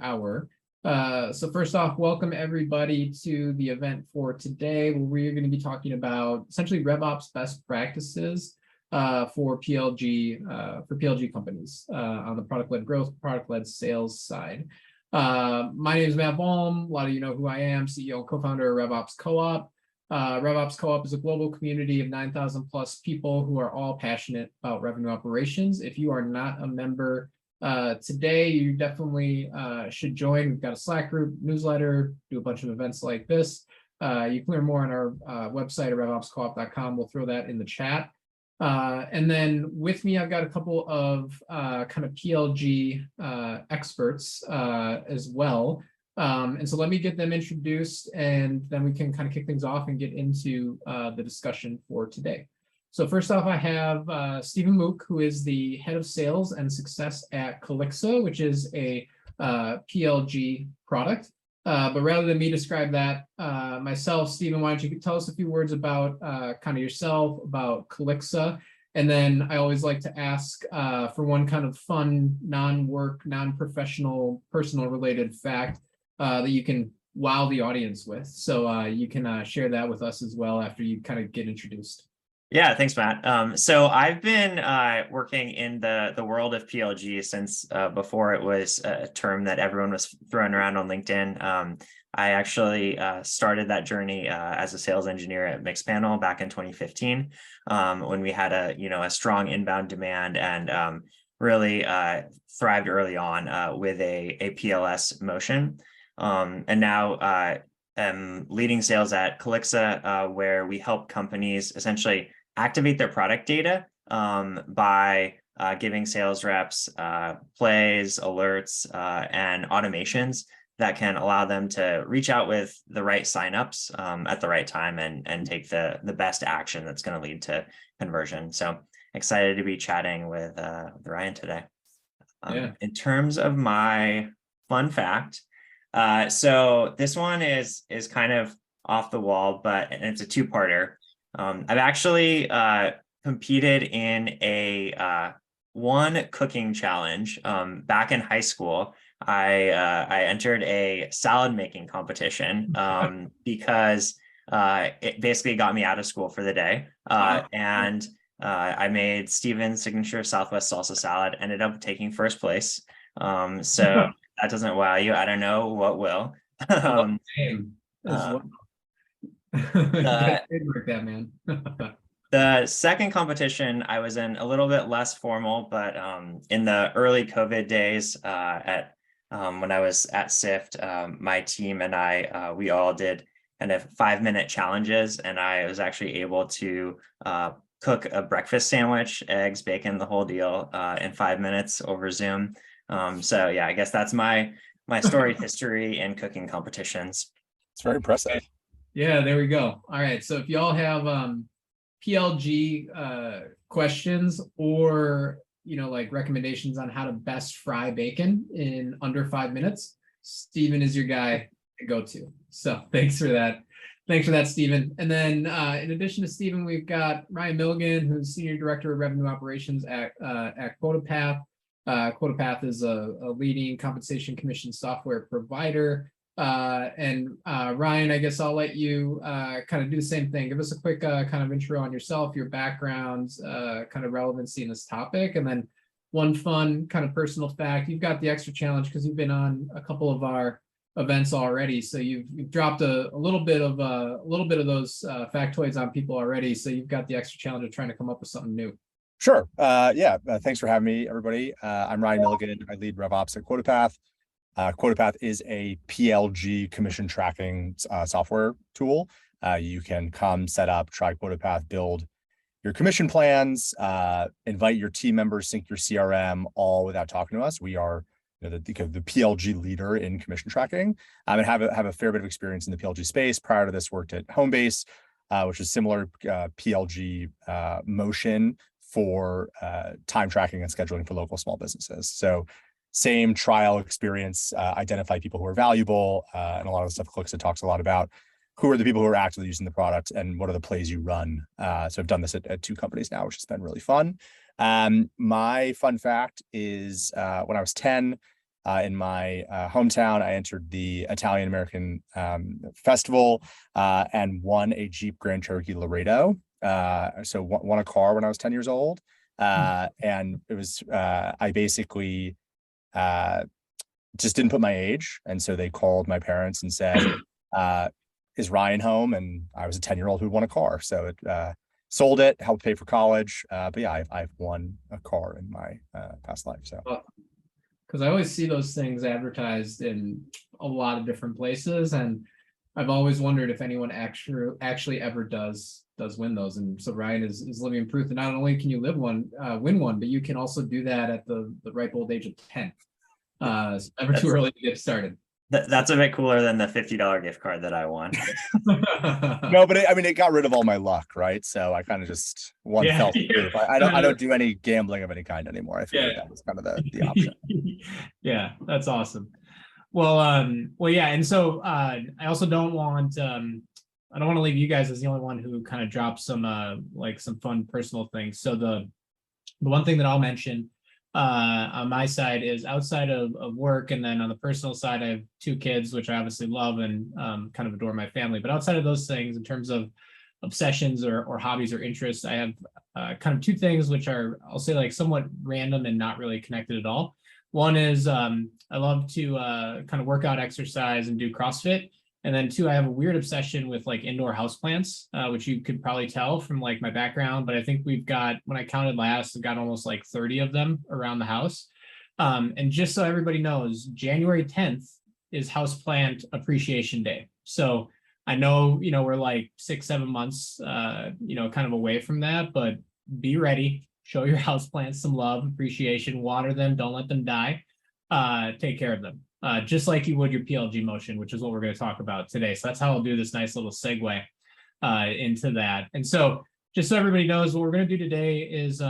hour. So first off, welcome everybody to the event for today, where we're going to be talking about essentially RevOps best practices for PLG companies on the product-led growth, product-led sales side. My name is Matt Baum. A lot of you know who I am, CEO and co-founder of RevOps Co-op. RevOps Co-op is a global community of 9,000 plus people who are all passionate about revenue operations. If you are not a member today, you definitely should join. We've got a Slack group, newsletter, do a bunch of events like this. You can learn more on our website at RevOpsCoop.com. We'll throw that in the chat. And then with me, I've got a couple of kind of PLG experts as well. And so let me get them introduced, and then we can kind of kick things off and get into the discussion for today. So first off, I have Stephen Mook, who is the head of sales and success at Calixa, which is a PLG product. But rather than me describe that myself, Stephen, why don't you tell us a few words about kind of yourself, about Calixa, and then I always like to ask for one kind of fun, non-work, non-professional, personal related fact that you can wow the audience with. So you can share that with us as well after you kind of get introduced. Yeah, thanks, Matt. So I've been working in the world of PLG since before it was a term that everyone was throwing around on LinkedIn. I actually started that journey as a sales engineer at Mixpanel back in 2015, when we had a strong inbound demand and really thrived early on with a PLS motion. And now I'm leading sales at Calixa, where we help companies essentially activate their product data by giving sales reps plays, alerts, and automations that can allow them to reach out with the right signups at the right time and take the best action that's going to lead to conversion. So excited to be chatting with Ryan today. In terms of my fun fact, so this one is kind of off the wall, but it's a two-parter. I've actually competed in a one cooking challenge back in high school. I entered a salad making competition because it basically got me out of school for the day. And I made Steven's signature Southwest salsa salad, ended up taking first place. So that doesn't wow you. I don't know what will. The second competition I was in, a little bit less formal, but in the early COVID days when I was at SIFT, my team and I, we all did kind of 5-minute challenges, and I was actually able to cook a breakfast sandwich, eggs, bacon, the whole deal in 5 minutes over Zoom. So yeah, I guess that's my storied history in cooking competitions. It's very impressive. Yeah, there we go. All right, so if y'all have PLG questions or like recommendations on how to best fry bacon in under 5 minutes, Stephen is your guy to go to. So thanks for that. Thanks for that, Stephen. And then in addition to Stephen, we've got Ryan Milligan, who's Senior Director of Revenue Operations at QuotaPath. QuotaPath is a leading compensation commission software provider. And Ryan, I guess I'll let you kind of do the same thing. Give us a quick kind of intro on yourself, your background, kind of relevancy in this topic, and then one fun kind of personal fact. You've got the extra challenge because you've been on a couple of our events already, so you've dropped a little bit of those factoids on people already. So you've got the extra challenge of trying to come up with something new. Sure. Thanks for having me, everybody. I'm Ryan Milligan. I lead RevOps at QuotaPath. QuotaPath is a PLG commission tracking software tool. You can come set up, try QuotaPath, build your commission plans, invite your team members, sync your CRM, all without talking to us. We are the PLG leader in commission tracking, and have a fair bit of experience in the PLG space. Prior to this, worked at Homebase, which is similar PLG motion for time tracking and scheduling for local small businesses. So same trial experience, identify people who are valuable, and a lot of the stuff Calixa talks a lot about. Who are the people who are actively using the product, and what are the plays you run? So I've done this at 2 companies now, which has been really fun. My fun fact is when I was 10, in my hometown. I entered the Italian American Festival and won a Jeep Grand Cherokee Laredo. So won a car when I was 10 years old. And it was, I basically just didn't put my age. And so they called my parents and said, is Ryan home? And I was a 10-year-old who won a car. So it sold it, helped pay for college. But yeah, I've won a car in my past life. So because I always see those things advertised in a lot of different places, and I've always wondered if anyone actually ever does win those. And so Ryan is living proof that not only can you win one, but you can also do that at the ripe old age of 10. So never too early to get started. That's a bit cooler than the $50 gift card that I won. No, but it got rid of all my luck, right? So I kind of just fell through. I don't do any gambling of any kind anymore. I feel like that was kind of the option. Yeah, that's awesome. Well, yeah, and so I also don't want to leave you guys as the only one who kind of drops some some fun personal things. So the one thing that I'll mention on my side is outside of work, and then on the personal side, I have 2 kids, which I obviously love and kind of adore my family. But outside of those things, in terms of obsessions or hobbies or interests, I have kind of 2 things which are, I'll say, like somewhat random and not really connected at all. One is I love to kind of work out, exercise, and do CrossFit. And then 2, I have a weird obsession with like indoor houseplants, which you could probably tell from like my background. But I think we've got, when I counted last, I've got almost like 30 of them around the house. And just so everybody knows, January 10th is Houseplant Appreciation Day. So I know, we're like 6-7 months, kind of away from that, but be ready. Show your houseplants some love, appreciation, water them, don't let them die. Take care of them. Just like you would your PLG motion, which is what we're going to talk about today. So that's how I'll do this nice little segue into that. And so just so everybody knows, what we're going to do today is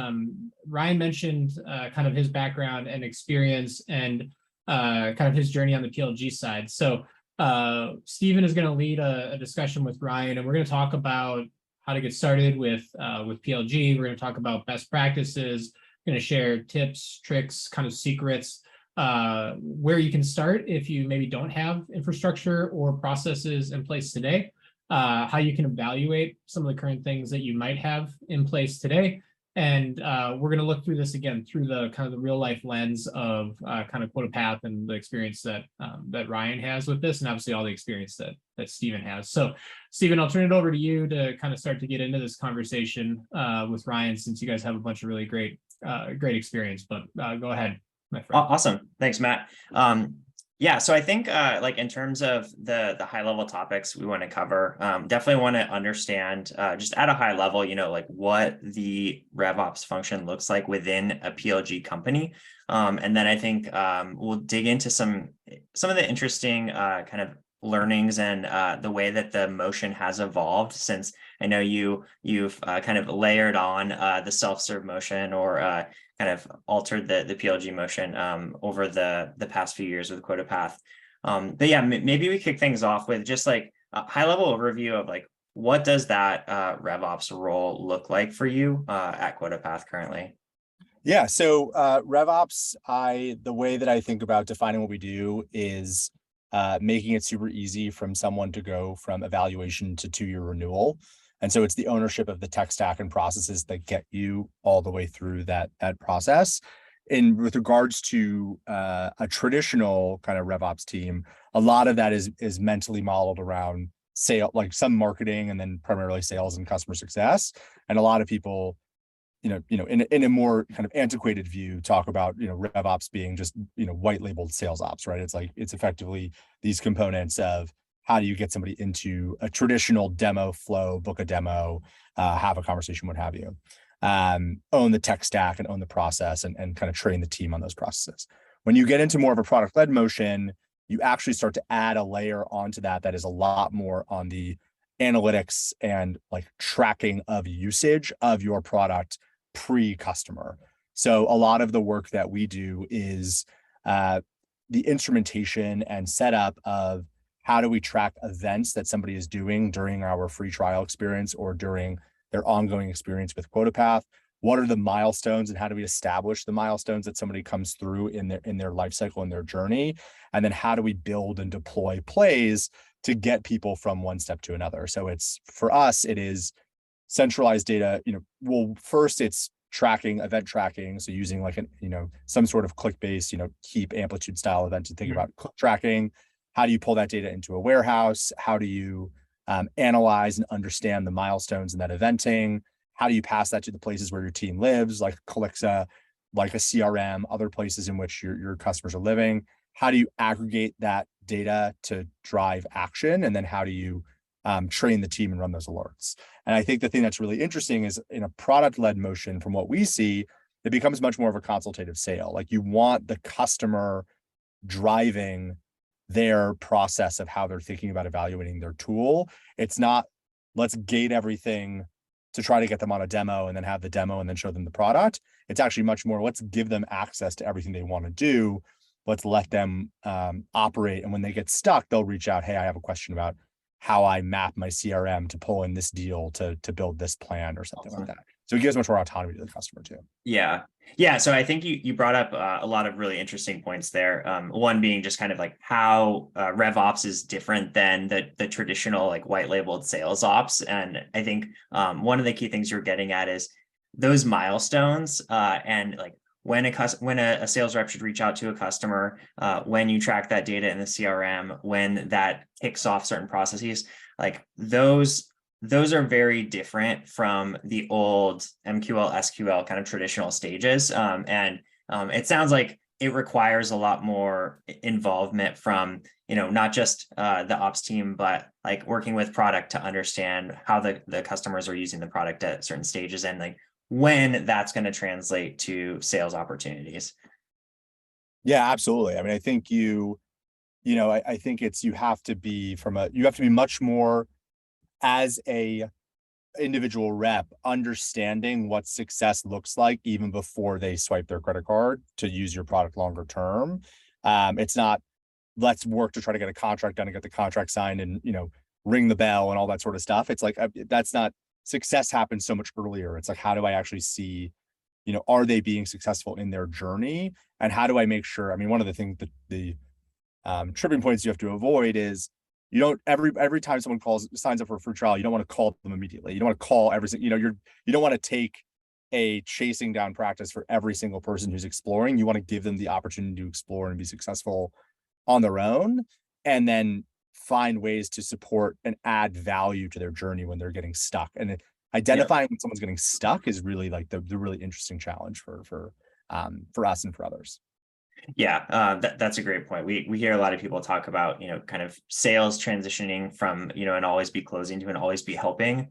Ryan mentioned kind of his background and experience and kind of his journey on the PLG side. So Stephen is going to lead a discussion with Ryan, and we're going to talk about how to get started with PLG. We're going to talk about best practices. We're going to share tips, tricks, kind of secrets, where you can start if you maybe don't have infrastructure or processes in place today, how you can evaluate some of the current things that you might have in place today. And we're going to look through this again through the kind of the real life lens of kind of QuotaPath and the experience that that Ryan has with this, and obviously all the experience that Stephen has. So Stephen, I'll turn it over to you to kind of start to get into this conversation with Ryan, since you guys have a bunch of really great experience. But go ahead, my friend. Awesome. Thanks, Matt. Yeah, so I think like in terms of the high level topics we want to cover, definitely want to understand just at a high level, like what the RevOps function looks like within a PLG company. And then I think we'll dig into some of the interesting kind of learnings and the way that the motion has evolved, since I know you've kind of layered on the self-serve motion or kind of altered the PLG motion over the past few years with QuotaPath. But yeah, maybe we kick things off with just like a high level overview of like, what does that RevOps role look like for you at QuotaPath currently? Yeah, so RevOps, the way that I think about defining what we do is making it super easy from someone to go from evaluation to 2-year renewal. And so it's the ownership of the tech stack and processes that get you all the way through that process. And with regards to a traditional kind of RevOps team, a lot of that is mentally modeled around sale, like some marketing, and then primarily sales and customer success. And a lot of people, in a more kind of antiquated view, talk about, RevOps being just, white labeled sales ops, right? It's effectively these components of how do you get somebody into a traditional demo flow, book a demo, have a conversation, what have you, own the tech stack and own the process and kind of train the team on those processes. When you get into more of a product-led motion, you actually start to add a layer onto that is a lot more on the analytics and like tracking of usage of your product pre-customer. So a lot of the work that we do is the instrumentation and setup of how do we track events that somebody is doing during our free trial experience or during their ongoing experience with QuotaPath? what are the milestones and how do we establish the milestones that somebody comes through in their life cycle and their journey? And then how do we build and deploy plays to get people from one step to another? So it's, for us, it is centralized data. Well, first it's tracking, event tracking. So using like some sort of click-based, keep amplitude style event to think about click tracking. How do you pull that data into a warehouse? How do you analyze and understand the milestones in that eventing? How do you pass that to the places where your team lives, like Calixa, like a CRM, other places in which your customers are living? How do you aggregate that data to drive action? And then how do you train the team and run those alerts? And I think the thing that's really interesting is, in a product-led motion, from what we see, it becomes much more of a consultative sale. Like, you want the customer driving their process of how they're thinking about evaluating their tool. It's not, let's gate everything to try to get them on a demo and then have the demo and then show them the product. It's actually much more, let's give them access to everything they want to do. Let's let them operate. And when they get stuck, they'll reach out. Hey, I have a question about how I map my CRM to pull in this deal to build this plan or something like that. So it gives much more autonomy to the customer too. Yeah. So I think you brought up a lot of really interesting points there. One being just kind of like how RevOps is different than the traditional like white labeled sales ops. And I think one of the key things you're getting at is those milestones and like when a sales rep should reach out to a customer, when you track that data in the CRM, when that kicks off certain processes, like those are very different from the old MQL, SQL kind of traditional stages. And it sounds like it requires a lot more involvement from, not just the ops team, but like working with product to understand how the customers are using the product at certain stages and like when that's going to translate to sales opportunities. Yeah, absolutely. I mean, I think I think it's, you have to be much more as a individual rep understanding what success looks like even before they swipe their credit card to use your product longer term. It's not, let's work to try to get a contract done and get the contract signed and, ring the bell and all that sort of stuff. It's like, that's not, success happens so much earlier. It's like, how do I actually see, are they being successful in their journey? And how do I make sure, I mean, one of the things that the tripping points you have to avoid is, you don't, every time someone signs up for a free trial, you don't want to call them immediately. You don't want to call every single, you don't want to take a chasing down practice for every single person who's exploring. You want to give them the opportunity to explore and be successful on their own, and then find ways to support and add value to their journey when they're getting stuck. And identifying when someone's getting stuck is really like the really interesting challenge for us and for others. Yeah, that's a great point. We hear a lot of people talk about, kind of sales transitioning from, an always be closing to an always be helping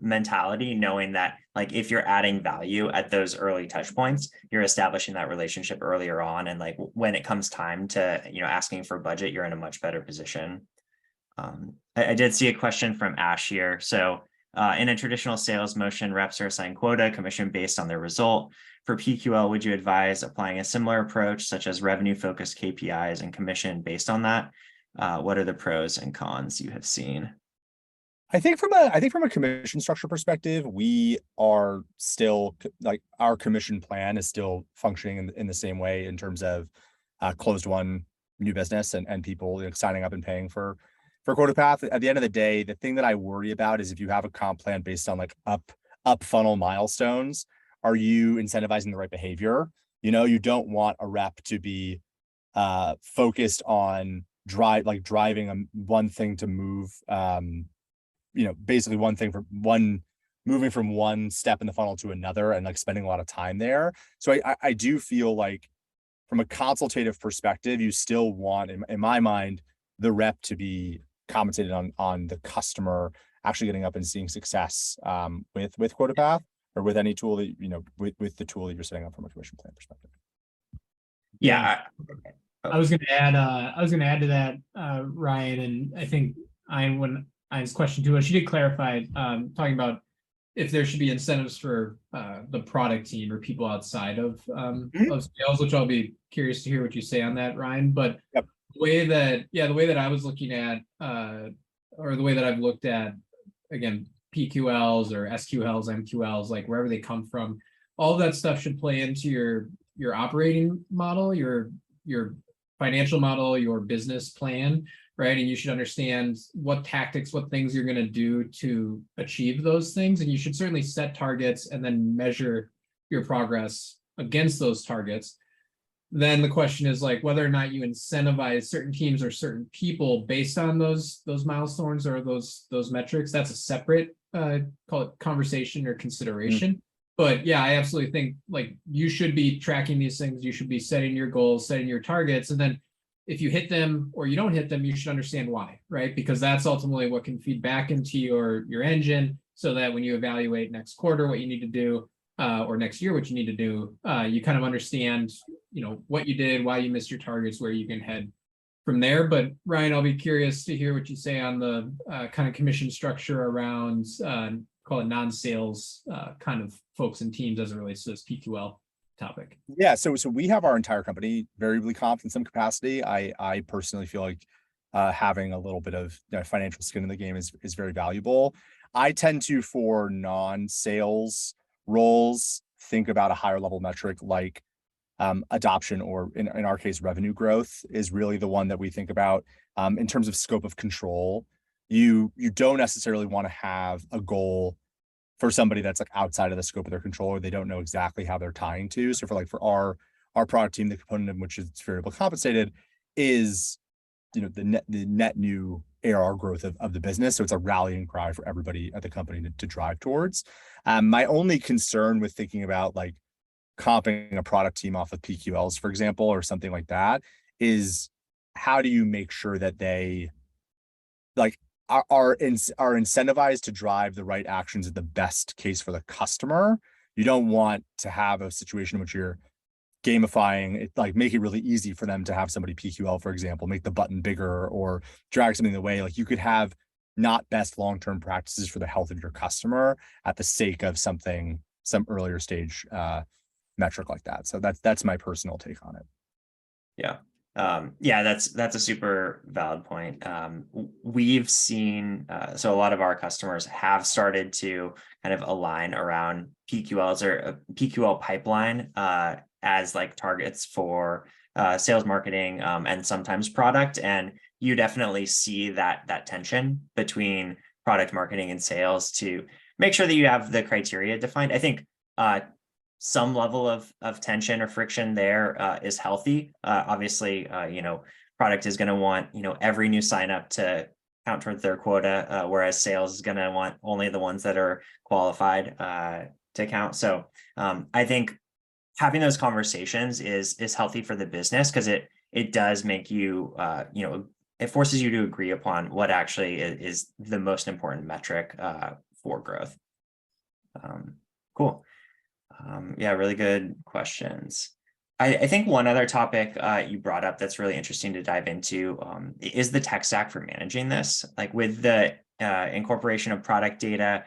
mentality, knowing that like if you're adding value at those early touch points, you're establishing that relationship earlier on. And like when it comes time to, asking for budget, you're in a much better position. I did see a question from Ash here. So in a traditional sales motion, reps are assigned quota commission based on their result. For PQL, would you advise applying a similar approach, such as revenue-focused KPIs and commission based on that? What are the pros and cons you have seen? I think from a commission structure perspective, we are still like, our commission plan is still functioning in the same way in terms of closed won new business and people signing up and paying for quota path. At the end of the day, the thing that I worry about is if you have a comp plan based on like up funnel milestones, are you incentivizing the right behavior? You don't want a rep to be focused on driving one thing to move, basically one thing moving from one step in the funnel to another and like spending a lot of time there. So I do feel like from a consultative perspective, you still want, in my mind, the rep to be compensated on the customer actually getting up and seeing success with quota path, or with any tool that, with the tool that you're setting up from a commission plan perspective. Yeah. I was going to add to that, Ryan, and I think when I's question too, she did clarify, talking about if there should be incentives for the product team or people outside of sales, which I'll be curious to hear what you say on that, Ryan. But yep. the way that I was looking at, or the way that I've looked at, again, PQLs or SQLs, MQLs, like wherever they come from, all of that stuff should play into your operating model, your financial model, your business plan, right? And you should understand what tactics, what things you're going to do to achieve those things. And you should certainly set targets and then measure your progress against those targets. Then the question is like whether or not you incentivize certain teams or certain people based on those milestones or those metrics. That's a separate call it conversation or consideration. But yeah, I absolutely think like you should be tracking these things. You should be setting your goals, setting your targets, and then if you hit them or you don't hit them, you should understand why, right? Because that's ultimately what can feed back into your engine, so that when you evaluate next quarter what you need to do, or next year what you need to do, you kind of understand, what you did, why you missed your targets, where you can head from there. But Ryan, I'll be curious to hear what you say on the kind of commission structure around call it non-sales kind of folks and teams as it relates to this PQL topic. Yeah, so we have our entire company variably comped in some capacity. I personally feel like having a little bit of financial skin in the game is very valuable. I tend to, for non-sales roles, think about a higher level metric like adoption, or in our case, revenue growth is really the one that we think about. In terms of scope of control, you don't necessarily want to have a goal for somebody that's like outside of the scope of their control, or they don't know exactly how they're tying to. So for our product team, the component of which is variable compensated is, the net new ARR growth of the business. So it's a rallying cry for everybody at the company to drive towards. My only concern with thinking about like comping a product team off of PQLs, for example, or something like that, is how do you make sure that they like are incentivized to drive the right actions at the best case for the customer? You don't want to have a situation in which you're gamifying it, like make it really easy for them to have somebody PQL, for example, make the button bigger or drag something away. Like you could have not best long-term practices for the health of your customer at the sake of some earlier stage metric like that. So that's my personal take on it. Yeah. That's a super valid point. We've seen, so a lot of our customers have started to kind of align around PQLs or a PQL pipeline as like targets for sales, marketing, and sometimes product. And you definitely see that tension between product, marketing, and sales to make sure that you have the criteria defined. I think some level of tension or friction there is healthy. Obviously, product is going to want, every new sign up to count towards their quota, whereas sales is going to want only the ones that are qualified to count. So I think having those conversations is healthy for the business, because it does make you, it forces you to agree upon what actually is the most important metric for growth. Cool. Really good questions. I think one other topic you brought up that's really interesting to dive into is the tech stack for managing this. Like with the incorporation of product data,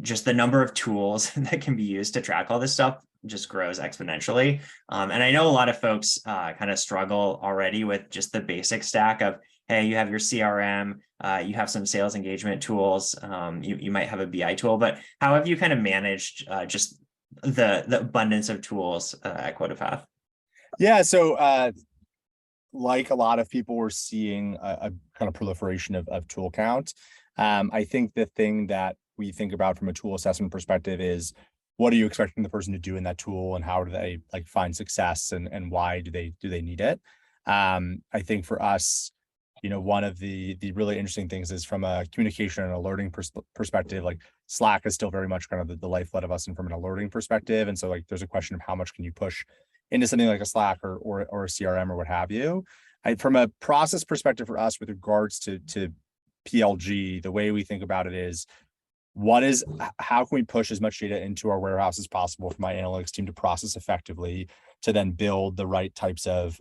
just the number of tools that can be used to track all this stuff just grows exponentially. And I know a lot of folks kind of struggle already with just the basic stack of, hey, you have your CRM, you have some sales engagement tools, you might have a BI tool, but how have you kind of managed just the abundance of tools at QuotaPath? Yeah, so like a lot of people, we're seeing a kind of proliferation of tool count. I think the thing that we think about from a tool assessment perspective is, what are you expecting the person to do in that tool, and how do they like find success, and why do they need it? I think for us, one of the really interesting things is from a communication and alerting perspective, like Slack is still very much kind of the lifeblood of us, and from an alerting perspective. And so like there's a question of how much can you push into something like a Slack or a CRM or what have you. From a process perspective for us with regards to PLG, the way we think about it is, how can we push as much data into our warehouse as possible for my analytics team to process effectively, to then build the right types of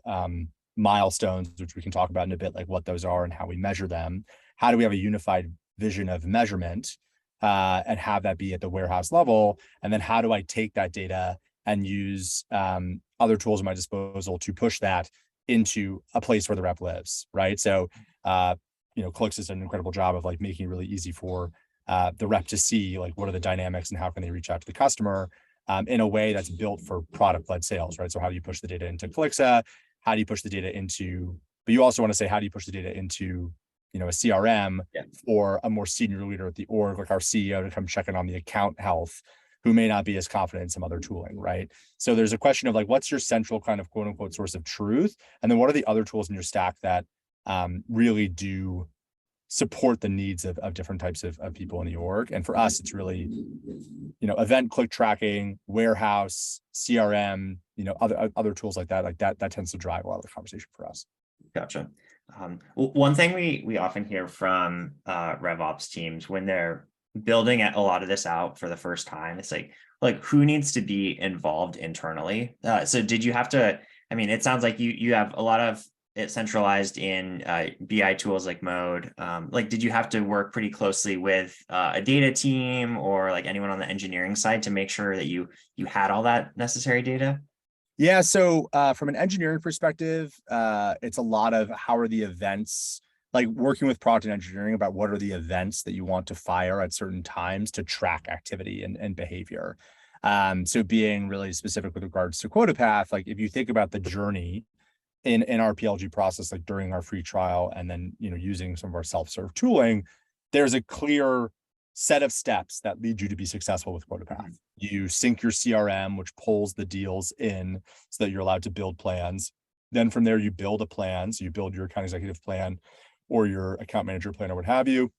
milestones, which we can talk about in a bit, like what those are and how we measure them. How do we have a unified vision of measurement and have that be at the warehouse level? And then how do I take that data and use other tools at my disposal to push that into a place where the rep lives, right? So, Clicks has done an incredible job of like making it really easy for the rep to see like what are the dynamics and how can they reach out to the customer. in a way that's built for product-led sales, right? So how do you push the data into Calixa? How do you push the data into, but you also want to say, how do you push the data into, a CRM for a more senior leader at the org, like our CEO, to come check in on the account health, who may not be as confident in some other tooling, right? So there's a question of like, what's your central kind of quote unquote source of truth? And then what are the other tools in your stack that really do support the needs of different types of people in the org? And for us, it's really, event click tracking, warehouse, CRM, other tools like that tends to drive a lot of the conversation for us. Gotcha. One thing we often hear from RevOps teams when they're building a lot of this out for the first time, it's like who needs to be involved internally? So did you have to, I mean, it sounds like you have a lot of it centralized in BI tools like Mode. Like, did you have to work pretty closely with a data team or like anyone on the engineering side to make sure that you had all that necessary data? Yeah, so from an engineering perspective, it's a lot of how are the events, like working with product and engineering about what are the events that you want to fire at certain times to track activity and behavior. So being really specific with regards to quota path, like if you think about the journey in our PLG process, like during our free trial, and then using some of our self-serve tooling, there's a clear set of steps that lead you to be successful with quota path. You sync your CRM, which pulls the deals in so that you're allowed to build plans. Then from there, you build a plan. So you build your account executive plan or your account manager plan or what have you.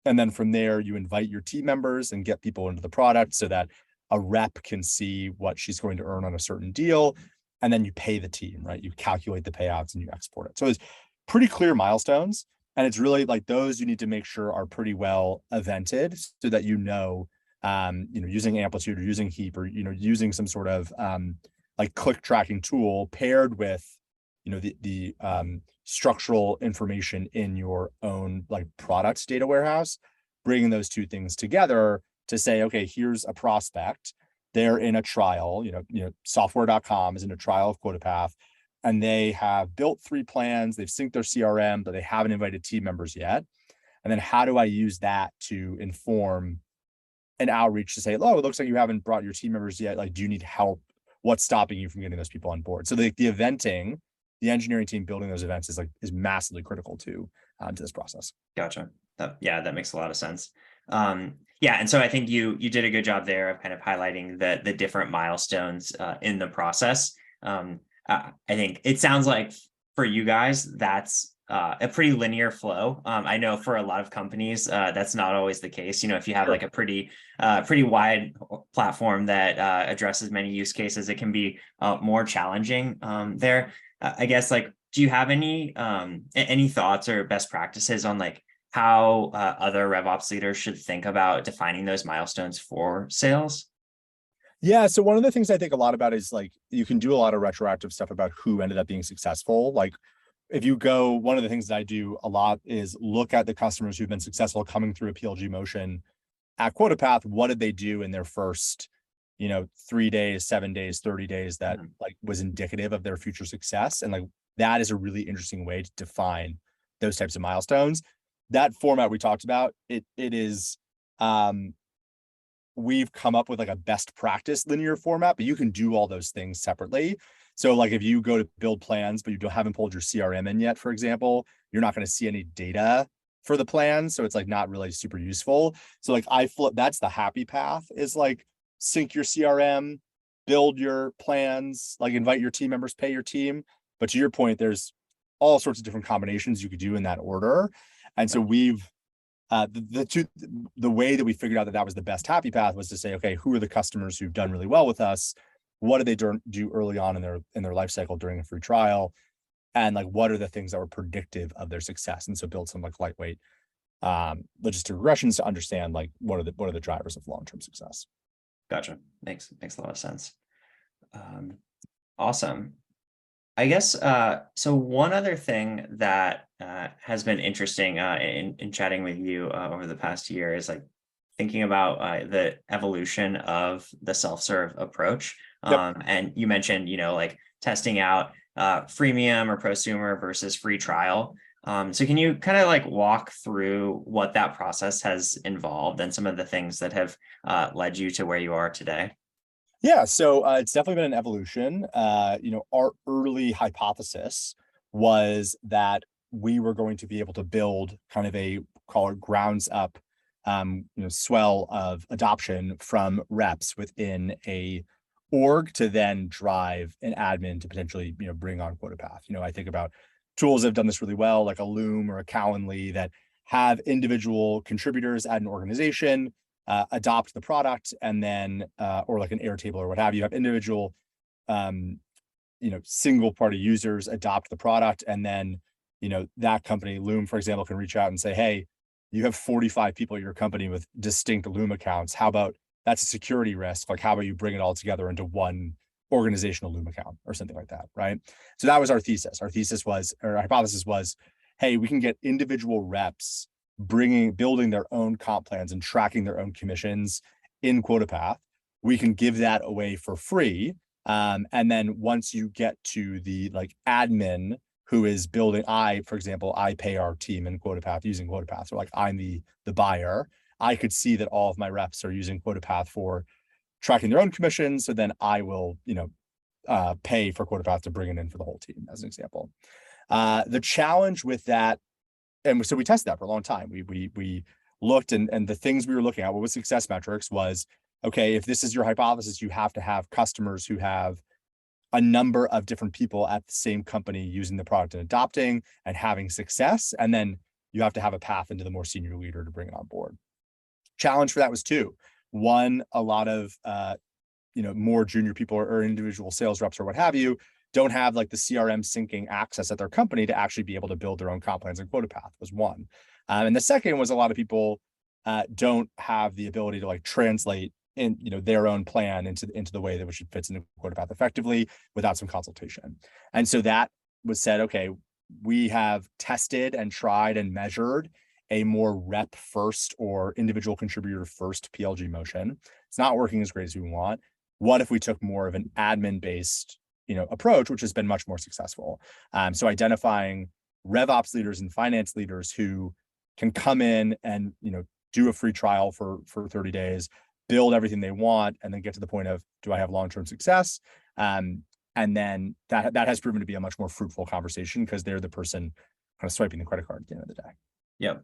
And then from there, you invite your team members and get people into the product so that a rep can see what she's going to earn on a certain deal. And then you pay the team, right? You calculate the payouts and you export it. So it's pretty clear milestones. And it's really like those you need to make sure are pretty well evented so that using Amplitude or using Heap or using some sort of like click tracking tool paired with the structural information in your own like product data warehouse, bringing those two things together to say, okay, here's a prospect. They're in a trial, software.com is in a trial of quota path, and they have built 3 plans. They've synced their CRM, but they haven't invited team members yet. And then how do I use that to inform an outreach to say, oh, it looks like you haven't brought your team members yet. Like, do you need help? What's stopping you from getting those people on board? So the eventing, the engineering team building those events is massively critical to this process. Gotcha. That makes a lot of sense. Yeah, and so I think you did a good job there of kind of highlighting the different milestones in the process. I think it sounds like for you guys, that's a pretty linear flow. I know for a lot of companies, that's not always the case. If you have like a pretty wide platform that addresses many use cases, it can be more challenging there. I guess, like, do you have any thoughts or best practices on like how other RevOps leaders should think about defining those milestones for sales? Yeah. So one of the things I think a lot about is like, you can do a lot of retroactive stuff about who ended up being successful. Like if you go, one of the things that I do a lot is look at the customers who've been successful coming through a PLG motion at quota path. What did they do in their first, 3 days, 7 days, 30 days that like was indicative of their future success? And like, that is a really interesting way to define those types of milestones. That format we talked about, it is, we've come up with like a best practice linear format, but you can do all those things separately. So like if you go to build plans, but you haven't pulled your CRM in yet, for example, you're not going to see any data for the plan. So it's like not really super useful. So like that's the happy path, is like sync your CRM, build your plans, like invite your team members, pay your team. But to your point, there's all sorts of different combinations you could do in that order. And so we've, the way that we figured out that was the best happy path was to say, okay, who are the customers who've done really well with us? What did they do early on in their life cycle during a free trial? And like, what are the things that were predictive of their success? And so build some like lightweight logistic regressions to understand like what are the drivers of long-term success. Gotcha. Makes a lot of sense. Awesome. I guess, so one other thing that has been interesting in chatting with you over the past year is like thinking about the evolution of the self-serve approach. Yep. And you mentioned, like testing out freemium or prosumer versus free trial. So can you kind of like walk through what that process has involved and some of the things that have led you to where you are today? Yeah, so it's definitely been an evolution. Our early hypothesis was that we were going to be able to build kind of a, call it grounds up, swell of adoption from reps within a org to then drive an admin to potentially, bring on QuotaPath. I think about tools that have done this really well, like a Loom or a Calendly, that have individual contributors at an organization adopt the product, and then or like an Airtable or what have you, have individual single party users adopt the product, and then that company, Loom for example, can reach out and say, hey, you have 45 people at your company with distinct Loom accounts. How about, that's a security risk, like how about you bring it all together into one organizational Loom account or something like that, right? So that was our thesis. Our hypothesis was, hey, we can get individual reps building their own comp plans and tracking their own commissions in QuotaPath. We can give that away for free. And then once you get to the admin who is building, for example, I pay our team in QuotaPath using QuotaPath. So I'm the buyer. I could see that all of my reps are using QuotaPath for tracking their own commissions. So then I will, pay for QuotaPath to bring it in for the whole team, as an example. The challenge with that, and so we tested that for a long time. We looked, and the things we were looking at, what was success metrics, was, okay, if this is your hypothesis, you have to have customers who have a number of different people at the same company using the product and adopting and having success. And then you have to have a path into the more senior leader to bring it on board. Challenge for that was two. One, a lot of more junior people or individual sales reps or what have you don't have the CRM syncing access at their company to actually be able to build their own comp plans, and QuotaPath was one. And the second was, a lot of people don't have the ability to translate in their own plan into the way that which it fits into QuotaPath effectively without some consultation. And so that was said, okay, we have tested and tried and measured a more rep first or individual contributor first PLG motion. It's not working as great as we want. What if we took more of an admin based approach, which has been much more successful? So identifying RevOps leaders and finance leaders who can come in and do a free trial for 30 days, build everything they want, and then get to the point of, do I have long-term success? And then that has proven to be a much more fruitful conversation, because they're the person kind of swiping the credit card at the end of the day. Yep.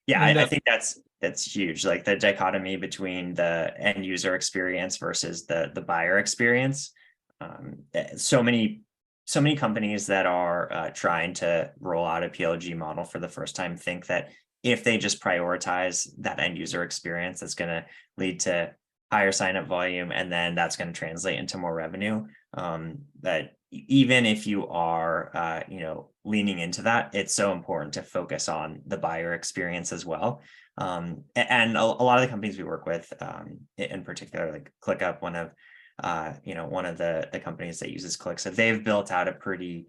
Yeah, I think that's huge. Like the dichotomy between the end user experience versus the buyer experience. So many companies that are trying to roll out a PLG model for the first time think that if they just prioritize that end user experience, that's going to lead to higher sign up volume, and then that's going to translate into more revenue. But even if you are, leaning into that, it's so important to focus on the buyer experience as well. And a lot of the companies we work with, in particular, like ClickUp, one of the companies that uses Click, so they've built out a pretty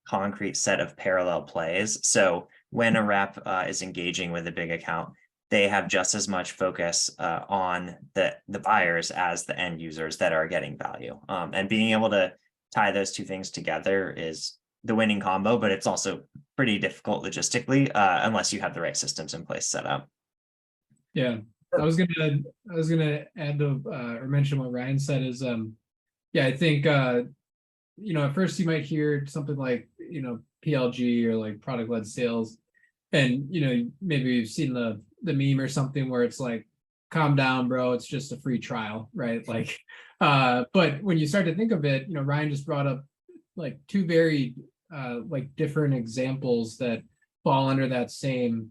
concrete set of parallel plays. So when a rep is engaging with a big account, they have just as much focus on the buyers as the end users that are getting value. And being able to tie those two things together is the winning combo, but it's also pretty difficult logistically unless you have the right systems in place set up. Yeah, I was gonna add to or mention what Ryan said is I think at first you might hear something like PLG or like product led sales, and maybe you've seen the meme or something where it's like, calm down, bro, it's just a free trial, right? But when you start to think of it, Ryan just brought up two very different examples that fall under that same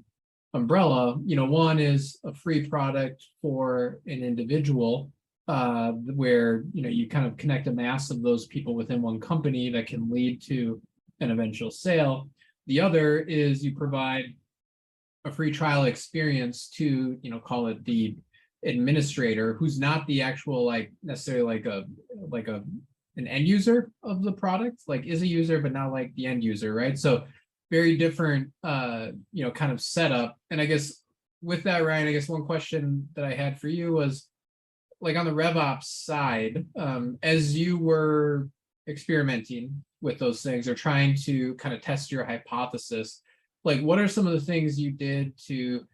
umbrella. One is a free product for an individual, where you kind of connect a mass of those people within one company that can lead to an eventual sale. The other is you provide a free trial experience to call it the administrator, who's not the actual necessarily an end user of the product, is a user but not like the end user, right? So very different kind of setup. And I guess with that, Ryan, I guess one question that I had for you was, on the RevOps side, as you were experimenting with those things or trying to kind of test your hypothesis, what are some of the things you did to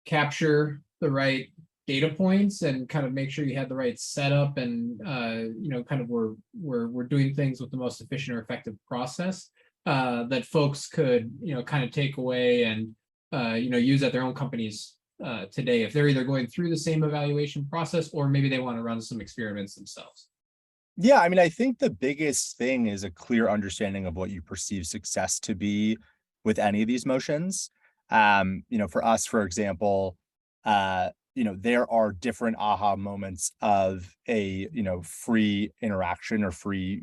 capture the right data points and kind of make sure you had the right setup and kind of we're doing things with the most efficient or effective process that folks could kind of take away and use at their own companies today if they're either going through the same evaluation process or maybe they want to run some experiments themselves. Yeah, I mean, I think the biggest thing is a clear understanding of what you perceive success to be with any of these motions. For us, for example, there are different aha moments of a, free interaction or free,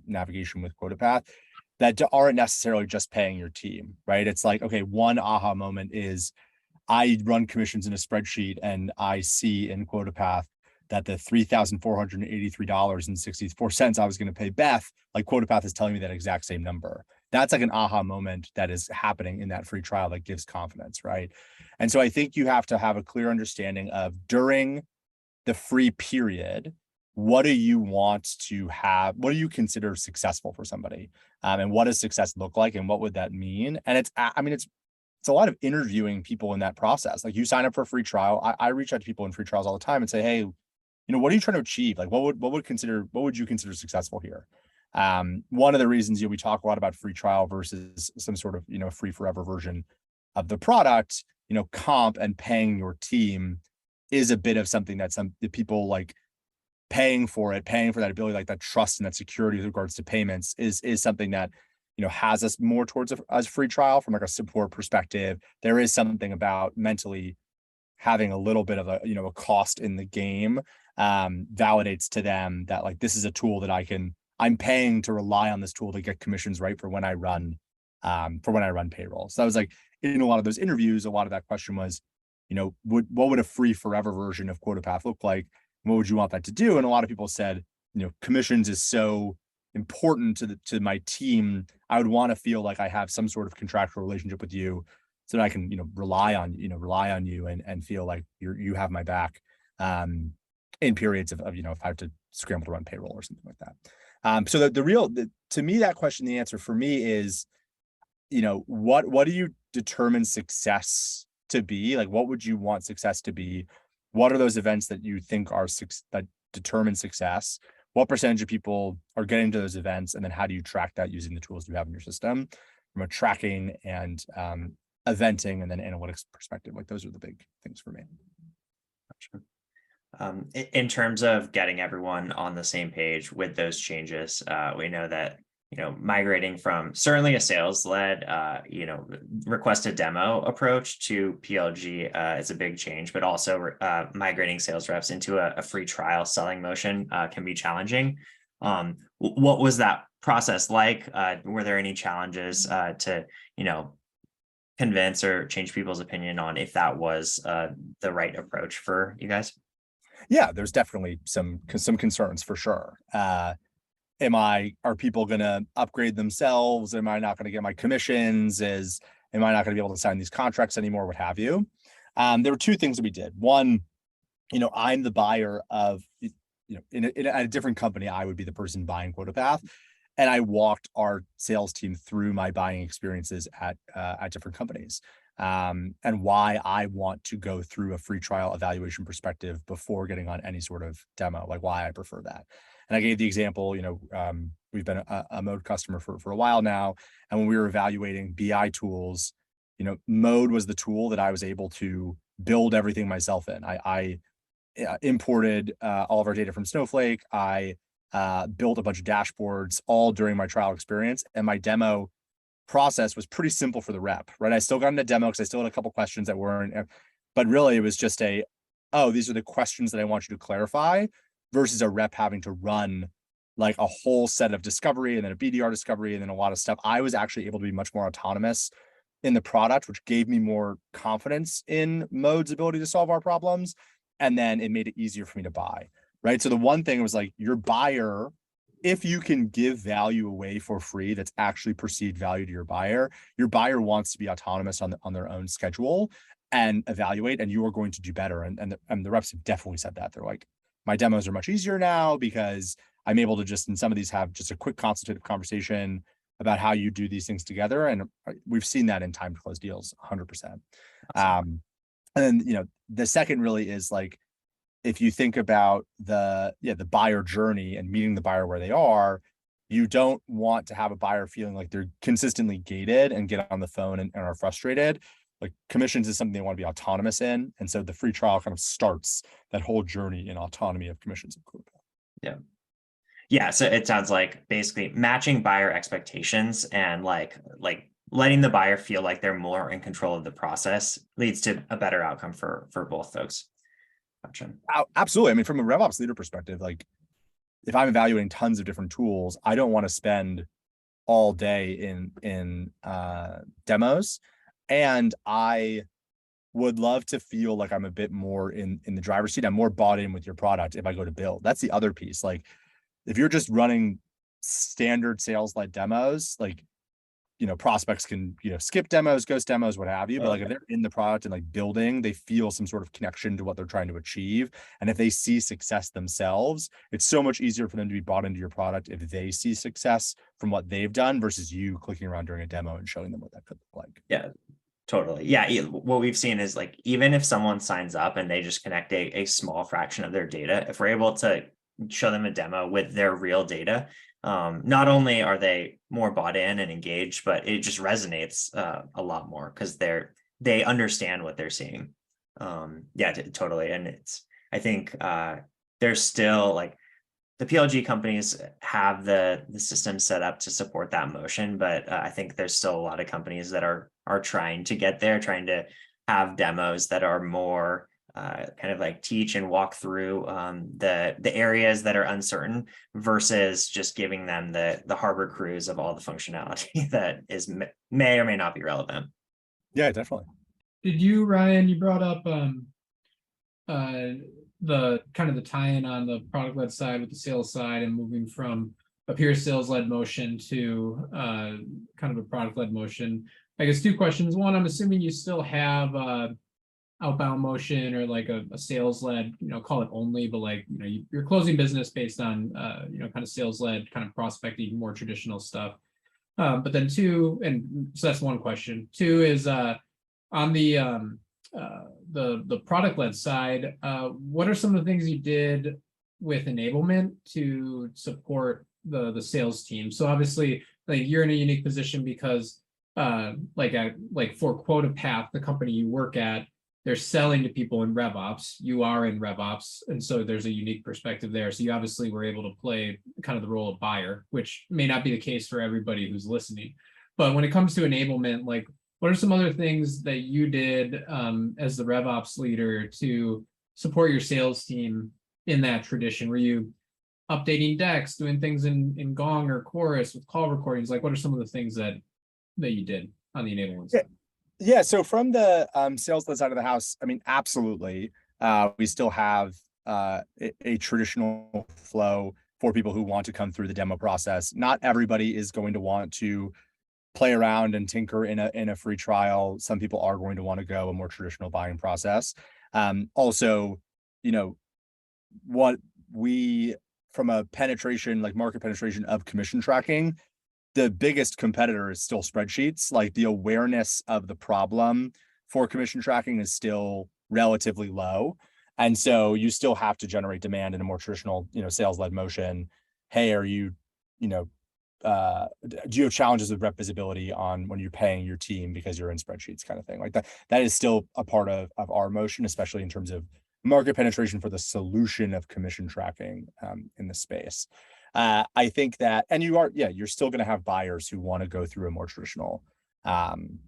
navigation with QuotaPath that aren't necessarily just paying your team, right? It's like, okay, one aha moment is I run commissions in a spreadsheet and I see in QuotaPath that the $3,483.64 I was going to pay Beth, like QuotaPath is telling me that exact same number. That's like an aha moment that is happening in that free trial that gives confidence, right? And so I think you have to have a clear understanding of during the free period, what do you want to have? What do you consider successful for somebody? And what does success look like? And what would that mean? And it's a lot of interviewing people in that process. Like you sign up for a free trial. I reach out to people in free trials all the time and say, hey, what are you trying to achieve? Like what would you consider successful here? One of the reasons we talk a lot about free trial versus some sort of, free forever version of the product, comp and paying your team is a bit of something that the people like paying for that ability, like that trust and that security with regards to payments is something that, has us more towards a free trial from like a support perspective. There is something about mentally having a little bit of a cost in the game validates to them that like this is a tool that I'm paying to rely on this tool to get commissions right for when I run payroll. So I was like, in a lot of those interviews, a lot of that question was, what would a free forever version of QuotaPath look like? What would you want that to do? And a lot of people said, commissions is so important to my team. I would want to feel like I have some sort of contractual relationship with you so that I can, rely on you and feel like you have my back in periods of if I have to scramble to run payroll or something like that. So to me, that question, the answer for me is, what do you determine success to be? Like, what would you want success to be? What are those events that you think that determine success? What percentage of people are getting to those events? And then how do you track that using the tools you have in your system from a tracking and eventing and then analytics perspective? Like those are the big things for me. Gotcha. In terms of getting everyone on the same page with those changes, we know that migrating from certainly a sales-led request a demo approach to PLG is a big change, but also migrating sales reps into a free trial selling motion can be challenging. What was that process like? Were there any challenges to convince or change people's opinion on if that was the right approach for you guys? Yeah, there's definitely some concerns for sure. Are people going to upgrade themselves? Am I not going to get my commissions? Am I not going to be able to sign these contracts anymore? What have you? There were two things that we did. One, I'm the buyer of, in a different company, I would be the person buying QuotaPath. And I walked our sales team through my buying experiences at different companies. And why I want to go through a free trial evaluation perspective before getting on any sort of demo, like why I prefer that. And I gave the example, we've been a Mode customer for a while now. And when we were evaluating BI tools, Mode was the tool that I was able to build everything myself in. I imported all of our data from Snowflake. I built a bunch of dashboards all during my trial experience. And my demo process was pretty simple for the rep, right? I still got into demo because I still had a couple questions that weren't, but really it was just these are the questions that I want you to clarify versus a rep having to run like a whole set of discovery and then a BDR discovery and then a lot of stuff. I was actually able to be much more autonomous in the product, which gave me more confidence in Mode's ability to solve our problems. And then it made it easier for me to buy, right? So the one thing was like your buyer, if you can give value away for free, that's actually perceived value to your buyer wants to be autonomous on their own schedule and evaluate, and you are going to do better. And the reps have definitely said that. They're like, my demos are much easier now because I'm able to just, in some of these, have just a quick consultative conversation about how you do these things together. And we've seen that in time to close deals 100%. Awesome. And then, the second really is like, if you think about the buyer journey and meeting the buyer where they are, you don't want to have a buyer feeling like they're consistently gated and get on the phone and are frustrated. Like, commissions is something they want to be autonomous in. And so the free trial kind of starts that whole journey in autonomy of commissions. Yeah. Yeah. So it sounds like basically matching buyer expectations and like letting the buyer feel like they're more in control of the process leads to a better outcome for both folks. Gotcha. Absolutely. I mean, from a RevOps leader perspective, like, if I'm evaluating tons of different tools, I don't want to spend all day in demos, and I would love to feel like I'm a bit more in the driver's seat. I'm more bought in with your product if I go to build. That's the other piece. Like, if you're just running standard sales-led demos, like, prospects can, skip demos, ghost demos, what have you. But like, if they're in the product and like building, they feel some sort of connection to what they're trying to achieve. And if they see success themselves, it's so much easier for them to be bought into your product if they see success from what they've done versus you clicking around during a demo and showing them what that could look like. Yeah, totally. Yeah. What we've seen is like, even if someone signs up and they just connect a small fraction of their data, if we're able to show them a demo with their real data, not only are they more bought in and engaged, but it just resonates a lot more because they understand what they're seeing. Yeah, totally. And I think there's still like, the PLG companies have the system set up to support that motion, but I think there's still a lot of companies that are trying to get there, trying to have demos that are more kind of like teach and walk through the areas that are uncertain versus just giving them the harbor cruise of all the functionality that may or may not be relevant. Yeah, definitely. Did you, Ryan, you brought up the kind of the tie-in on the product-led side with the sales side and moving from a pure sales-led motion to kind of a product-led motion. I guess two questions. One, I'm assuming you still have outbound motion or like a sales-led, call it only, but like, you're closing business based on, kind of sales-led, kind of prospecting, more traditional stuff. But then two, and so that's one question. Two is on the product-led side, what are some of the things you did with enablement to support the sales team? So obviously, like, you're in a unique position because like for QuotaPath, the company you work at, they're selling to people in RevOps. You are in RevOps, and so there's a unique perspective there. So you obviously were able to play kind of the role of buyer, which may not be the case for everybody who's listening. But when it comes to enablement, like, what are some other things that you did as the RevOps leader to support your sales team in that tradition? Were you updating decks, doing things in Gong or Chorus with call recordings? Like, what are some of the things that you did on the enablement side? Yeah. So from the sales-led side of the house, I mean, absolutely. We still have a traditional flow for people who want to come through the demo process. Not everybody is going to want to play around and tinker in a free trial. Some people are going to want to go a more traditional buying process. Also, what we, from a penetration, like market penetration of commission tracking, the biggest competitor is still spreadsheets. Like, the awareness of the problem for commission tracking is still relatively low. And so you still have to generate demand in a more traditional, sales-led motion. Hey, are you, do you have challenges with rep visibility on when you're paying your team because you're in spreadsheets, kind of thing like that? That is still a part of our motion, especially in terms of market penetration for the solution of commission tracking in the space. I think that, and you're still going to have buyers who want to go through a more traditional kind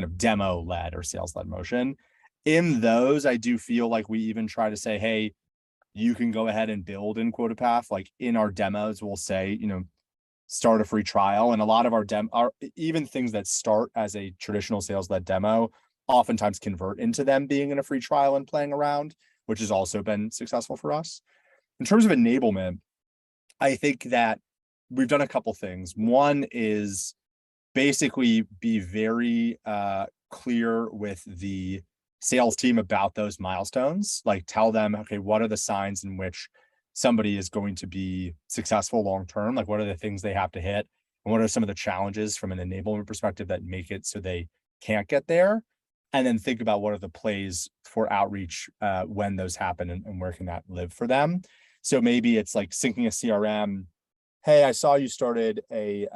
of demo-led or sales-led motion. In those, I do feel like we even try to say, hey, you can go ahead and build in QuotaPath. Like, in our demos, we'll say, start a free trial. And a lot of our even things that start as a traditional sales-led demo oftentimes convert into them being in a free trial and playing around, which has also been successful for us. In terms of enablement, I think that we've done a couple things. One is basically be very clear with the sales team about those milestones. Like, tell them, okay, what are the signs in which somebody is going to be successful long-term? Like, what are the things they have to hit? And what are some of the challenges from an enablement perspective that make it so they can't get there? and then think about what are the plays for outreach when those happen, and where can that live for them. So maybe it's like syncing a CRM. Hey, I saw you started a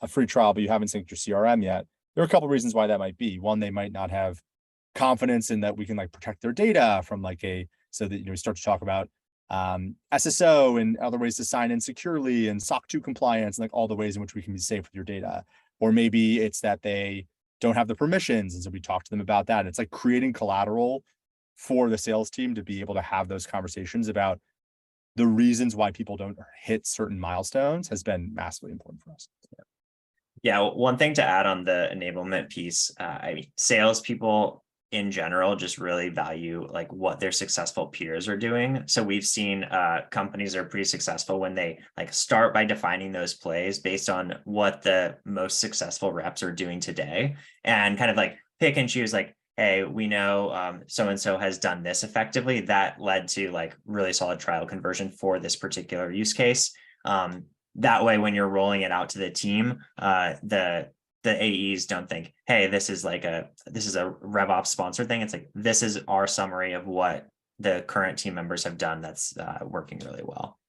free trial, but you haven't synced your CRM yet. There are a couple of reasons why that might be. One, they might not have confidence in that we can like protect their data from like so that, we start to talk about SSO and other ways to sign in securely and SOC 2 compliance and like all the ways in which we can be safe with your data. Or maybe it's that they don't have the permissions. And so we talk to them about that. It's like creating collateral for the sales team to be able to have those conversations about the reasons why people don't hit certain milestones has been massively important for us. Yeah, one thing to add on the enablement piece, I mean, salespeople in general just really value like what their successful peers are doing. So we've seen companies are pretty successful when they like start by defining those plays based on what the most successful reps are doing today, and kind of like pick and choose like, hey, we know so-and-so has done this effectively. That led to like really solid trial conversion for this particular use case. That way, when you're rolling it out to the team, the AEs don't think, hey, this is a RevOps sponsored thing. It's like, this is our summary of what the current team members have done that's working really well.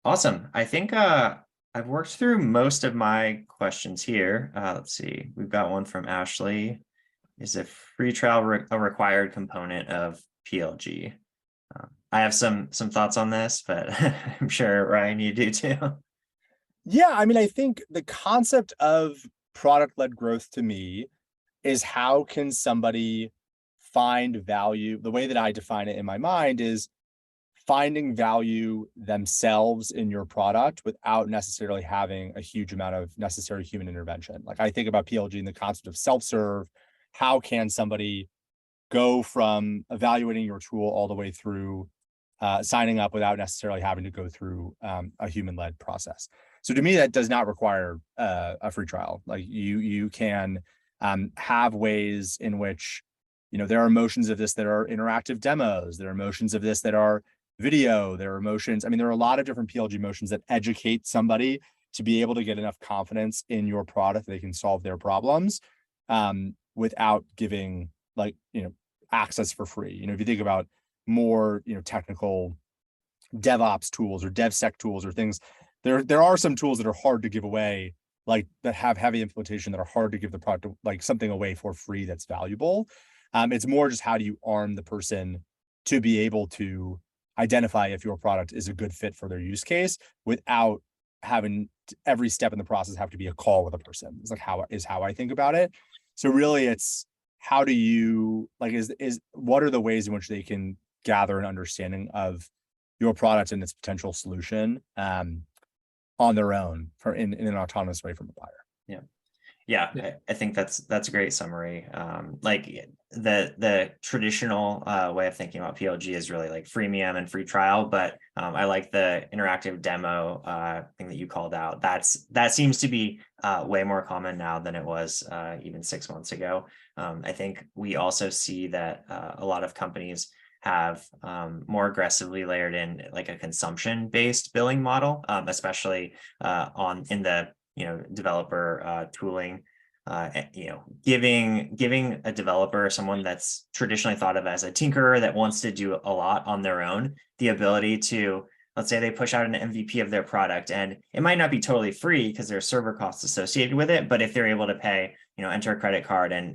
Awesome. I think I've worked through most of my questions here. Let's see. We've got one from Ashley. Is a free trial a required component of PLG? I have some thoughts on this, but I'm sure Ryan, you do too. Yeah, I mean, I think the concept of product-led growth to me is how can somebody find value? The way that I define it in my mind is finding value themselves in your product without necessarily having a huge amount of necessary human intervention. Like I think about PLG and the concept of self-serve. How can somebody go from evaluating your tool all the way through signing up without necessarily having to go through a human-led process? So to me, that does not require a free trial. Like you can have ways in which, there are motions of this that are interactive demos. There are motions of this that are video. There are motions. I mean, there are a lot of different PLG motions that educate somebody to be able to get enough confidence in your product that they can solve their problems without giving access for free. If you think about more, technical DevOps tools or DevSec tools or things, there are some tools that are hard to give away, like that have heavy implementation that are hard to give the product, like something away for free that's valuable. It's more just how do you arm the person to be able to identify if your product is a good fit for their use case without having every step in the process have to be a call with a person. It's like how I think about it. So really it's how do you what are the ways in which they can gather an understanding of your product and its potential solution on their own in an autonomous way from the buyer. Yeah, I think that's a great summary. Like the traditional way of thinking about PLG is really like freemium and free trial, but I like the interactive demo thing that you called out. That seems to be way more common now than it was even 6 months ago. I think we also see that a lot of companies have more aggressively layered in like a consumption-based billing model, especially in the developer tooling, giving a developer, someone that's traditionally thought of as a tinkerer that wants to do a lot on their own, the ability to, let's say they push out an MVP of their product, and it might not be totally free because there's server costs associated with it, but if they're able to pay, enter a credit card and,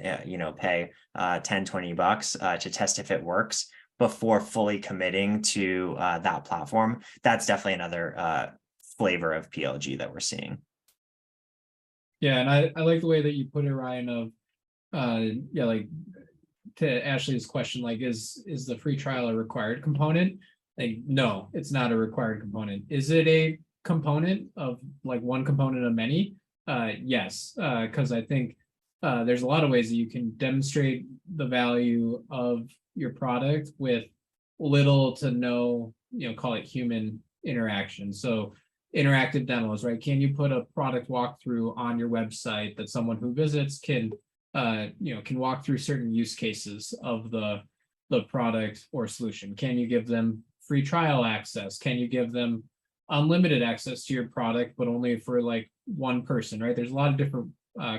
pay $10-20 to test if it works before fully committing to that platform, that's definitely another flavor of PLG that we're seeing. Yeah, and I like the way that you put it, Ryan, of like to Ashley's question, like is the free trial a required component? Like, no, it's not a required component. Is it a component of like one component of many? Yes, because I think there's a lot of ways that you can demonstrate the value of your product with little to no, call it human interaction. So interactive demos, right? Can you put a product walkthrough on your website that someone who visits can walk through certain use cases of the product or solution? Can you give them free trial access? Can you give them unlimited access to your product, but only for like one person, right? There's a lot of different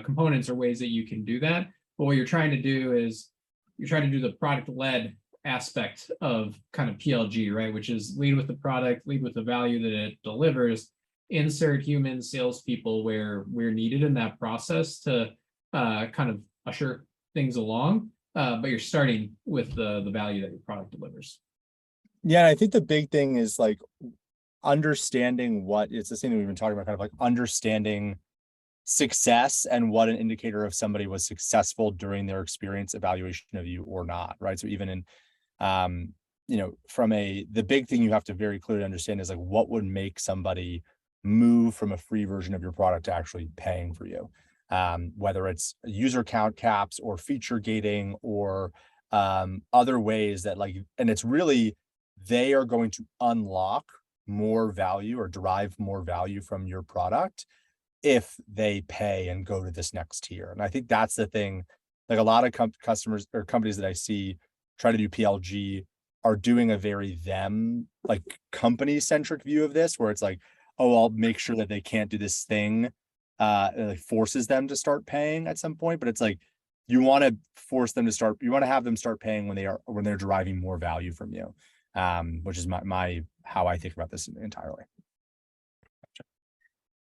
components or ways that you can do that. But what you're trying to do is you're trying to do the product-led aspect of kind of PLG, right? Which is lead with the product, lead with the value that it delivers, insert human salespeople where needed in that process to kind of usher things along. But you're starting with the value that your product delivers. Yeah, I think the big thing is like understanding what it's the thing that we've been talking about, kind of like understanding success and what an indicator of somebody was successful during their experience evaluation of you or not, right? So even in from the big thing you have to very clearly understand is like what would make somebody move from a free version of your product to actually paying for you, whether it's user count caps or feature gating or other ways that and it's really, they are going to unlock more value or derive more value from your product if they pay and go to this next tier. And I think that's the thing, like a lot of customers or companies that I see try to do PLG are doing a very company centric view of this, where it's like, oh, I'll make sure that they can't do this thing. It like forces them to start paying at some point, but it's like, you want to force them to start, you want to have them start paying when they're deriving more value from you, which is how I think about this entirely.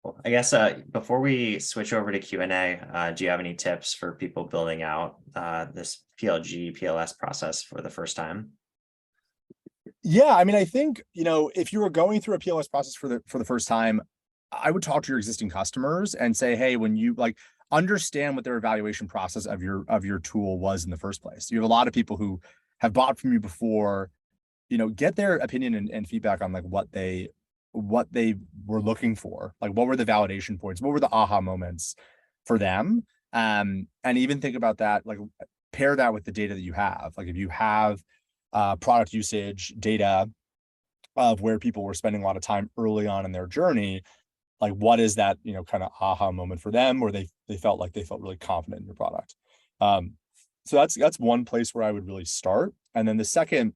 Well, I guess before we switch over to Q&A, do you have any tips for people building out this PLG, PLS process for the first time? Yeah, I mean, I think, if you were going through a PLS process for the first time, I would talk to your existing customers and say, hey, when you understand what their evaluation process of your tool was in the first place. You have a lot of people who have bought from you before, get their opinion and feedback on what they were looking for, what were the validation points, what were the aha moments for them, and even think about that, pair that with the data that you have. If you have product usage data of where people were spending a lot of time early on in their journey, what is that kind of aha moment for them where they felt really confident in your product. So that's one place where I would really start. And then the second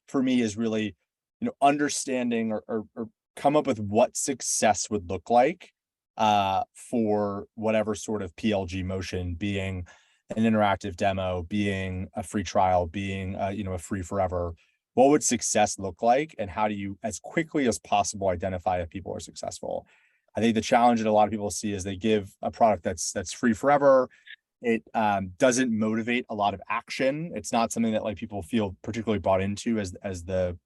for me is really understanding or come up with what success would look like for whatever sort of PLG motion, being an interactive demo, being a free trial, being a free forever. What would success look like, and how do you, as quickly as possible, identify if people are successful? I think the challenge that a lot of people see is they give a product that's free forever. It doesn't motivate a lot of action. It's not something that people feel particularly bought into as the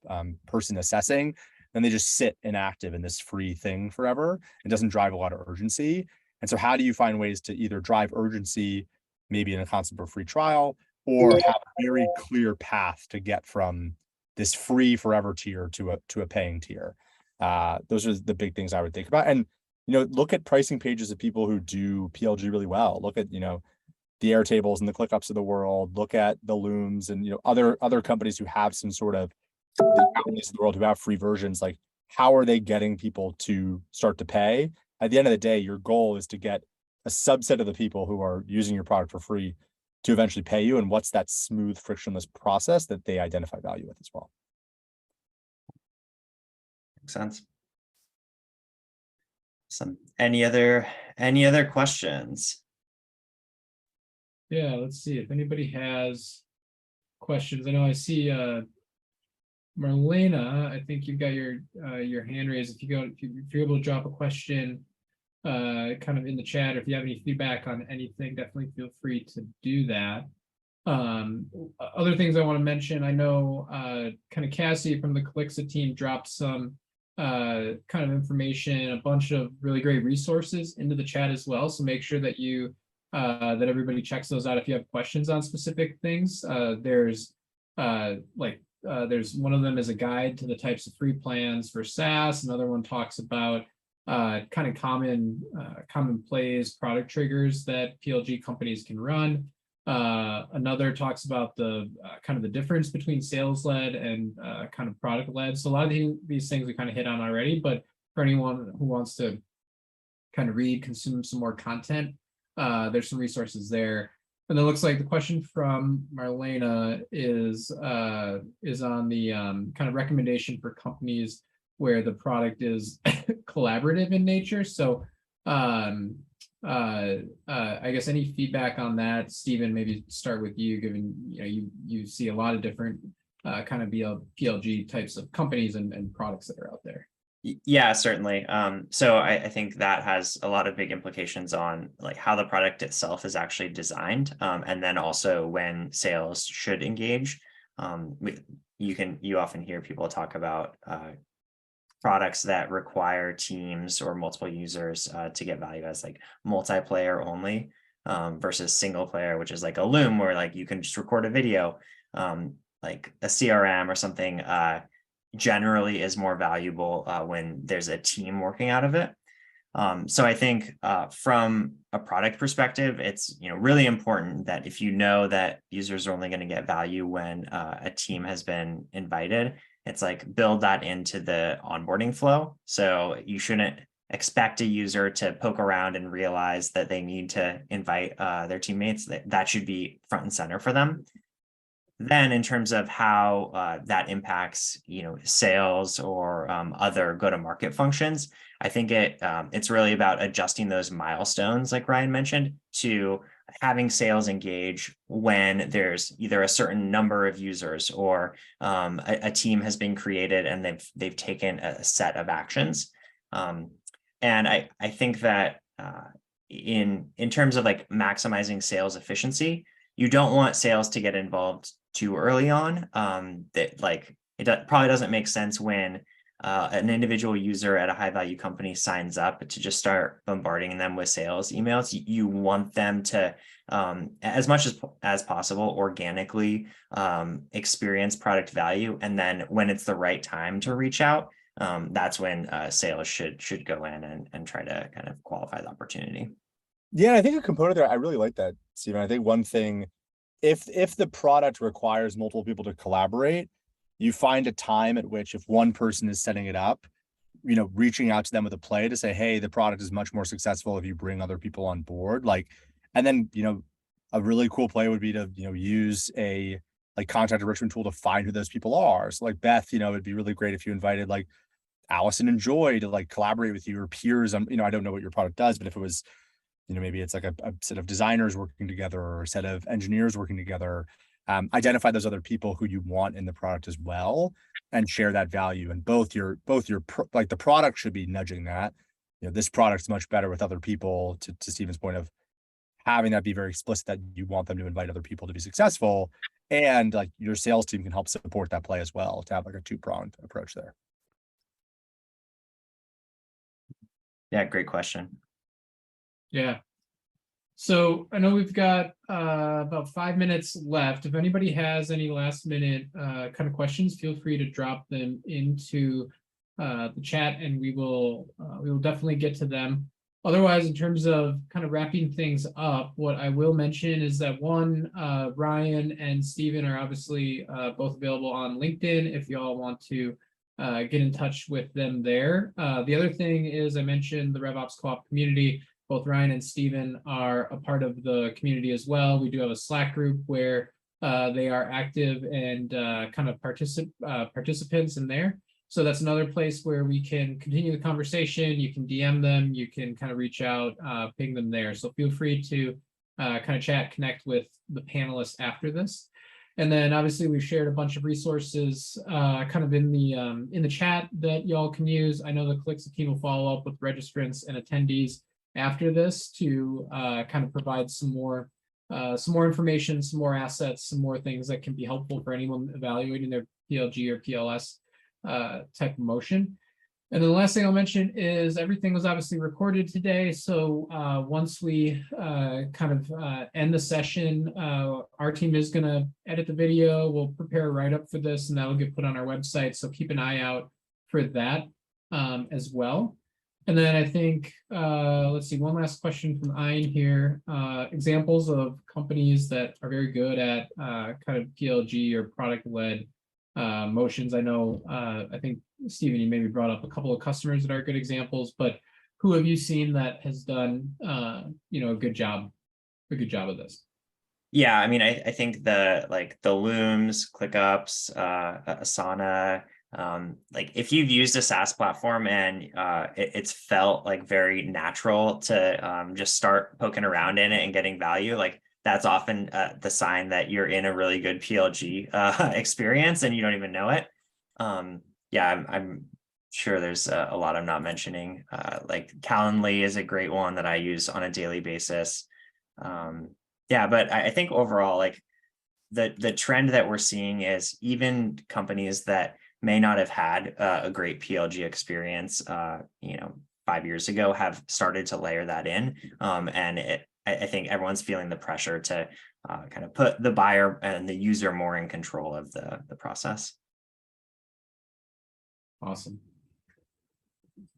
person assessing. Then they just sit inactive in this free thing forever. It doesn't drive a lot of urgency. And so how do you find ways to either drive urgency, maybe in a concept of free trial, or have a very clear path to get from this free forever tier to a paying tier? Those are the big things I would think about. And look at pricing pages of people who do PLG really well. Look at the Airtables and the ClickUps of the world. Look at the Looms and other companies who have some sort of, the companies in the world who have free versions. How are they getting people to start to pay? At the end of the day, your goal is to get a subset of the people who are using your product for free to eventually pay you, and what's that smooth, frictionless process that they identify value with as well. Makes sense. Awesome. Any other questions? Yeah, let's see if anybody has questions. I know I see Marlena, I think you've got your hand raised. If you're able to drop a question kind of in the chat, or if you have any feedback on anything, definitely feel free to do that. Other things I want to mention, I know kind of Cassie from the Calixa team dropped some kind of information, a bunch of really great resources into the chat as well. So make sure that that everybody checks those out if you have questions on specific things. There's one of them is a guide to the types of free plans for SaaS. Another one talks about kind of common plays, product triggers that PLG companies can run. Another talks about the kind of the difference between sales-led and kind of product-led. So a lot of these things we kind of hit on already, but for anyone who wants to kind of consume some more content, there's some resources there. And it looks like the question from Marlena is on the kind of recommendation for companies where the product is collaborative in nature. So I guess any feedback on that, Stephen, maybe start with you, given you see a lot of different kind of PLG types of companies and products that are out there. Yeah, certainly. So I think that has a lot of big implications on like how the product itself is actually designed, and then also when sales should engage. You often hear people talk about products that require teams or multiple users to get value as like multiplayer only, versus single player, which is like a Loom, where like you can just record a video. Like a CRM or something generally is more valuable when there's a team working out of it. So I think from a product perspective, it's really important that if you know that users are only going to get value when a team has been invited, it's like build that into the onboarding flow. So you shouldn't expect a user to poke around and realize that they need to invite their teammates. That should be front and center for them. Then in terms of how that impacts, sales or other go-to-market functions, I think it's really about adjusting those milestones, like Ryan mentioned, to having sales engage when there's either a certain number of users or a team has been created and they've taken a set of actions. And I think that in terms of like maximizing sales efficiency, you don't want sales to get involved too early on. That like probably doesn't make sense when an individual user at a high value company signs up to just start bombarding them with sales emails. You want them to, as much as possible, organically experience product value, and then when it's the right time to reach out, that's when sales should go in and try to kind of qualify the opportunity. Yeah, I think a component there, I really like that, Stephen. I think one thing, if the product requires multiple people to collaborate, you find a time at which if one person is setting it up, reaching out to them with a play to say, hey, the product is much more successful if you bring other people on board. And then, a really cool play would be to, use a contact enrichment tool to find who those people are. So like Beth, it'd be really great if you invited like Allison and Joy to like collaborate with you, or peers. I don't know what your product does, but if it was, maybe it's like a set of designers working together or a set of engineers working together, identify those other people who you want in the product as well and share that value. And both your the product should be nudging that, this product's much better with other people, to Stephen's point of having that be very explicit that you want them to invite other people to be successful. And like your sales team can help support that play as well, to have like a two-pronged approach there. Yeah, great question. Yeah. So I know we've got about 5 minutes left. If anybody has any last minute kind of questions, feel free to drop them into the chat, and we will definitely get to them. Otherwise, in terms of kind of wrapping things up, what I will mention is that Ryan and Stephen are obviously both available on LinkedIn if you all want to get in touch with them there. The other thing is, I mentioned the RevOps Co-op community. Both Ryan and Stephen are a part of the community as well. We do have a Slack group where they are active and kind of participants in there. So that's another place where we can continue the conversation. You can DM them, you can kind of reach out, ping them there. So feel free to kind of chat, connect with the panelists after this. And then obviously we've shared a bunch of resources kind of in the chat that y'all can use. I know the Callixa team will follow up with registrants and attendees after this to kind of provide some more information, some more assets, some more things that can be helpful for anyone evaluating their PLG or PLS type of motion. And then the last thing I'll mention is everything was obviously recorded today. So once we kind of end the session, our team is going to edit the video. We'll prepare a write-up for this, and that will get put on our website. So keep an eye out for that as well. And then I think, let's see, one last question from Ian here. Examples of companies that are very good at kind of PLG or product-led motions. I know, I think, Stephen, you maybe brought up a couple of customers that are good examples, but who have you seen that has done, a good job of this? Yeah, I mean, I think the Looms, ClickUps, Asana, like if you've used a SaaS platform and it's felt like very natural to just start poking around in it and getting value, like that's often the sign that you're in a really good PLG experience and you don't even know it. Yeah, I'm sure there's a lot I'm not mentioning. Like Calendly is a great one that I use on a daily basis. Yeah, but I think overall, like the trend that we're seeing is even companies that may not have had a great PLG experience, 5 years ago, have started to layer that in. And I think everyone's feeling the pressure to kind of put the buyer and the user more in control of the process. Awesome.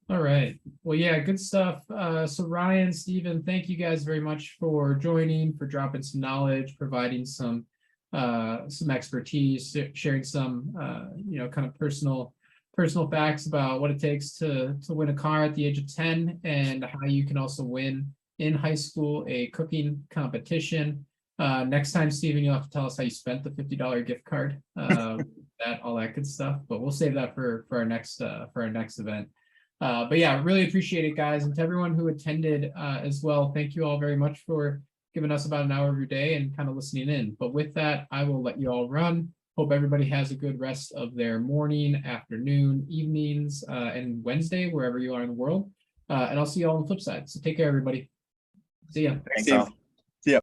All right. Well, yeah, good stuff. So Ryan, Stephen, thank you guys very much for joining, for dropping some knowledge, providing some expertise, sharing some kind of personal facts about what it takes to win a car at the age of 10, and how you can also win in high school a cooking competition. Next time, Stephen, you'll have to tell us how you spent the $50 gift card, all that good stuff. But we'll save that for our next event. But yeah, really appreciate it, guys, and to everyone who attended as well. Thank you all very much for giving us about an hour of your day and kind of listening in. But with that, I will let you all run. Hope everybody has a good rest of their morning, afternoon, evenings, and Wednesday, wherever you are in the world. And I'll see you all on the flip side. So take care, everybody. See ya. Thanks, all. See ya.